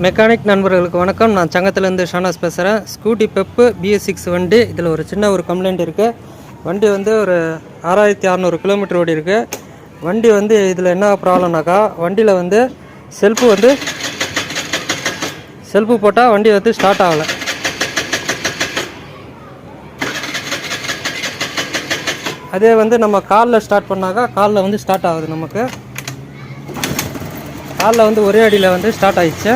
Mechanic நண்பர்களுக்கு வணக்கம். நான் சங்கத்திலேருந்து ஷானாஸ் பேசுகிறேன். ஸ்கூட்டி பெப்பு BS6 வண்டி. இதில் ஒரு சின்ன கம்ப்ளைண்ட் இருக்குது. வண்டி ஒரு 6600 கிலோமீட்டர் ஓடி இருக்குது. வண்டி இதில் என்ன ப்ராப்ளம்னாக்கா, வண்டியில் செல்ஃபு போட்டால் வண்டி ஸ்டார்ட் ஆகலை. அதே நம்ம காலில் ஸ்டார்ட் பண்ணாக்கா காலில் ஸ்டார்ட் ஆகுது. நமக்கு காலில் ஒரே அடியில் ஸ்டார்ட் ஆகிடுச்சு.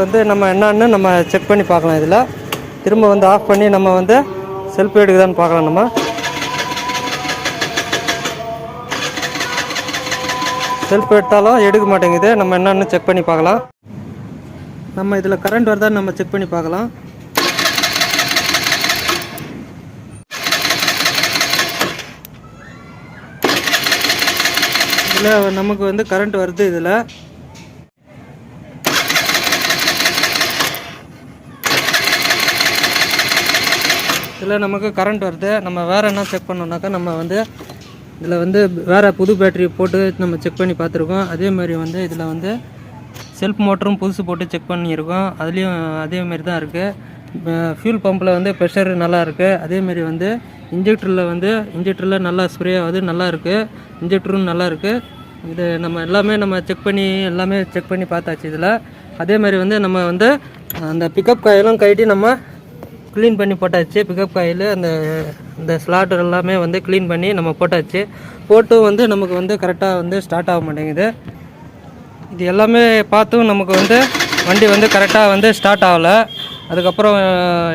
இது நம்ம என்னன்னு நம்ம செக் பண்ணி பார்க்கலாம். இதில் திரும்ப ஆஃப் பண்ணி நம்ம செல்ஃப் எடுக்குதான்னு பார்க்கலாம். நம்ம செல்ஃப் எடுத்தாலும் எடுக்க மாட்டேங்குது. நம்ம என்னன்னு செக் பண்ணி பார்க்கலாம். நம்ம இதில் கரண்ட் வருதான்னு நம்ம செக் பண்ணி பார்க்கலாம். இதில் நமக்கு கரண்ட் வருது. இதில் நமக்கு கரண்ட் வருது. நம்ம வேறு என்ன செக் பண்ணோம்னாக்கா, நம்ம இதில் வேறு புது பேட்டரி போட்டு நம்ம செக் பண்ணி பார்த்துருக்கோம். அதேமாதிரி இதில் செல்ஃப் மோட்டரும் புதுசு போட்டு செக் பண்ணியிருக்கோம். அதுலேயும் அதேமாரி தான் இருக்குது. ஃபியூல் பம்பில் ப்ரெஷர் நல்லா இருக்குது. அதேமாரி இன்ஜெக்டரில் நல்லா ஸ்ப்ரே ஆகுது, நல்லா இருக்குது. இன்ஜெக்டரும் நல்லா இருக்குது. இது நம்ம எல்லாமே செக் பண்ணி பார்த்தாச்சு. இதில் அதேமாதிரி நம்ம அந்த பிக்கப் காயிலும் கழட்டி நம்ம க்ளீன் பண்ணி போட்டாச்சு. பிக்கப் காயில் இந்த ஸ்லாட்டர் எல்லாமே க்ளீன் பண்ணி நம்ம போட்டாச்சு. போட்டும் நமக்கு கரெக்டாக ஸ்டார்ட் ஆக மாட்டேங்குது. இது எல்லாமே பார்த்தும் நமக்கு வண்டி கரெக்டாக ஸ்டார்ட் ஆகலை. அதுக்கப்புறம்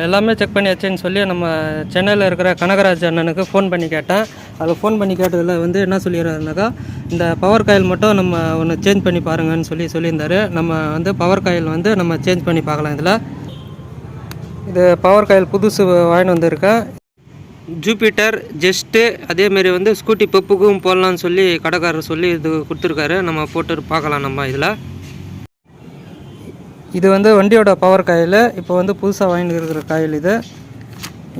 எல்லாமே செக் பண்ணியாச்சுன்னு சொல்லி நம்ம சென்னையில் இருக்கிற கனகராஜ் அண்ணனுக்கு ஃபோன் பண்ணி கேட்டேன். அதில் ஃபோன் பண்ணி கேட்டதில் என்ன சொல்லிடுறாருனாக்கா, இந்த பவர் காயில் மட்டும் நம்ம ஒன்று சேஞ்ச் பண்ணி பாருங்கன்னு சொல்லியிருந்தார். நம்ம பவர் காயில் நம்ம சேஞ்ச் பண்ணி பார்க்கலாம். இது பவர் காயில் புதுசு வாங்கிட்டு வந்திருக்கேன். ஜூபிட்டர் ஜெஸ்ட்டு அதேமாரி ஸ்கூட்டி பெப்புக்கும் போடலான்னு சொல்லி கடைக்காரர் சொல்லி இது கொடுத்துருக்காரு. நம்ம போட்டு பார்க்கலாம். நம்ம இது வண்டியோட பவர் காயில். இப்போ புதுசாக வாங்கிட்டு இருக்கிற காயில்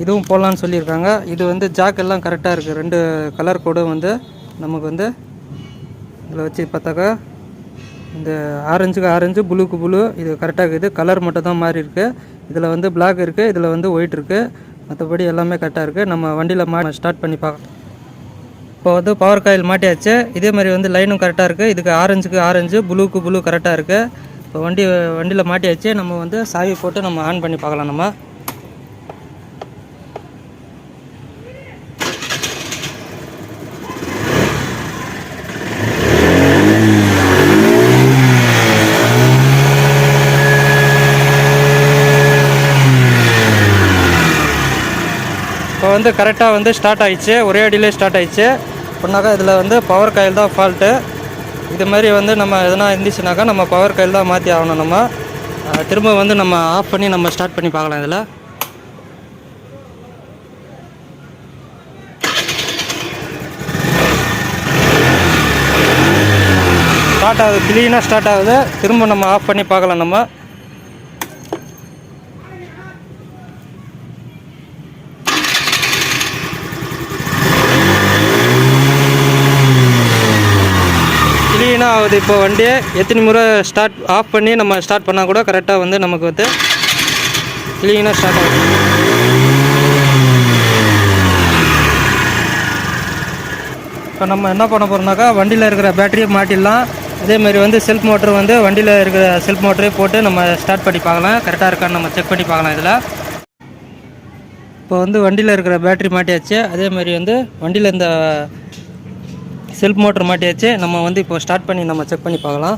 இதுவும் போடலான்னு சொல்லியிருக்காங்க. இது ஜாக் எல்லாம் கரெக்டாக இருக்குது. 2 கலர் கோடும் நமக்கு இதில் வச்சு பார்த்தாக்கா, இந்த ஆரஞ்சுக்கு ஆரஞ்சு, ப்ளூக்கு ப்ளூ, இது கரெக்டாக இருக்குது. கலர் மட்டும் தான் மாறி இருக்குது. இதில் பிளாக் இருக்குது, இதில் ஒயிட் இருக்குது. மற்றபடி எல்லாமே கரெக்டாக இருக்குது. நம்ம வண்டியில் ஸ்டார்ட் பண்ணி பார்க்கலாம். இப்போ பவர் காயில் மாட்டியாச்சு. இதே மாதிரி லைனும் கரெக்டாக இருக்குது. இதுக்கு ஆரஞ்சுக்கு ஆரஞ்சு, ப்ளூக்கு ப்ளூ கரெக்டாக இருக்குது. இப்போ வண்டியில் மாட்டியாச்சு. நம்ம சாவி போட்டு நம்ம ஆன் பண்ணி பார்க்கலாம். நம்ம இப்போ கரெக்டாக ஸ்டார்ட் ஆகிடுச்சு. ஒரே அடியிலே ஸ்டார்ட் ஆகிடுச்சு. அப்படின்னாக்கா இதில் பவர் காயில் தான் ஃபால்ட்டு. இது மாதிரி நம்ம எதனா இருந்துச்சுனாக்கா நம்ம பவர் காயில் தான் மாற்றி ஆகணும். நம்ம திரும்ப நம்ம ஆஃப் பண்ணி நம்ம ஸ்டார்ட் பண்ணி பார்க்கலாம். இதில் ஸ்டார்ட் ஆகுது, க்ளீனாக ஸ்டார்ட் ஆகுது. திரும்ப நம்ம ஆஃப் பண்ணி பார்க்கலாம். நம்ம க்ளீனாக ஆகுது. இப்போ வண்டியை எத்தனை முறை ஆஃப் பண்ணி நம்ம ஸ்டார்ட் பண்ணால் கூட கரெக்டாக நமக்கு க்ளீனாக ஸ்டார்ட் ஆகுது. இப்போ நம்ம என்ன பண்ண போகிறோம்னாக்கா, வண்டியில் இருக்கிற பேட்டரியை மாட்டிடலாம். அதேமாதிரி செல்ஃப் மோட்டர் வண்டியில் இருக்கிற செல்ஃப் மோட்டரே போட்டு நம்ம ஸ்டார்ட் பண்ணி பார்க்கலாம். கரெக்டாக இருக்கான்னு நம்ம செக் பண்ணி பார்க்கலாம். இதில் இப்போ வண்டியில் இருக்கிற பேட்டரி மாட்டியாச்சு. அதேமாதிரி வண்டியில் இந்த செல்ஃப் மோட்டர் மாட்டியாச்சு. நம்ம இப்போ ஸ்டார்ட் பண்ணி நம்ம செக் பண்ணி பார்க்கலாம்.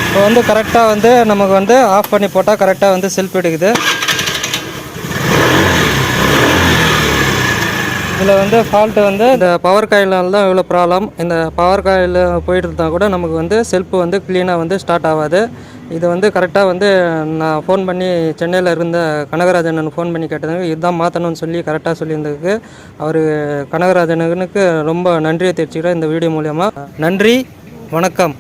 இப்போ கரெக்டாக நமக்கு ஆஃப் பண்ணி போட்டால் கரெக்டாக செல்ஃப் எடுக்குது. இதில் ஃபால்ட்டு இந்த பவர் காயிலால் தான் இவ்வளோ ப்ராப்ளம். இந்த பவர் காயில் போயிட்டு இருந்தால் கூட நமக்கு செல்ஃபு க்ளீனாக ஸ்டார்ட் ஆகாது. இது வந்து கரெக்டாக வந்து நான் ஃபோன் பண்ணி சென்னையில் இருந்த கனகராஜன் ஃபோன் பண்ணி கேட்டதுக்கு இதுதான் மாற்றணும்னு சொல்லி கரெக்டாக சொல்லியிருந்ததுக்கு அவர் கனகராஜனுக்கு ரொம்ப நன்றியை தெரிவிச்சுக்கிறேன் இந்த வீடியோ மூலயமா. நன்றி, வணக்கம்.